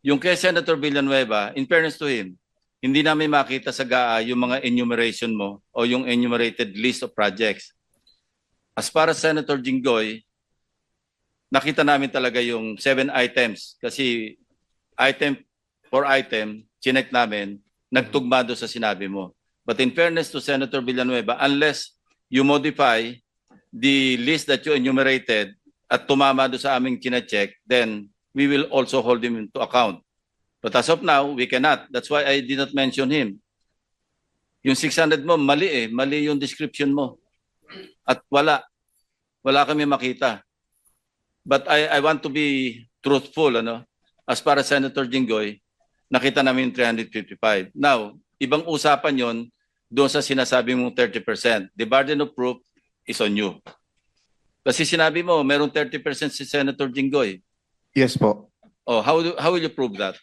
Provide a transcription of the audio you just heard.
Yung kay Senator Villanueva, in fairness to him, hindi namin makita sa GAA yung mga enumeration mo o yung enumerated list of projects. As para sa Senator Jinggoy, nakita namin talaga yung 7 items kasi item for item, chinek namin, nagtugma doon sa sinabi mo. But in fairness to Senator Villanueva, unless you modify the list that you enumerated at tumama doon sa aming chinecheck, then we will also hold him into account. But as of now, we cannot. That's why I did not mention him. Yung 600 mo, mali eh. Mali yung description mo. At wala kami makita. But I want to be truthful, ano? As para Senator Jinggoy, nakita namin 355. Now, ibang usapan yon doon sa sinasabi mong 30%. The burden of proof is on you. Kasi sinabi mo, merong 30% si Senator Jinggoy. Yes po. Oh, how will you prove that?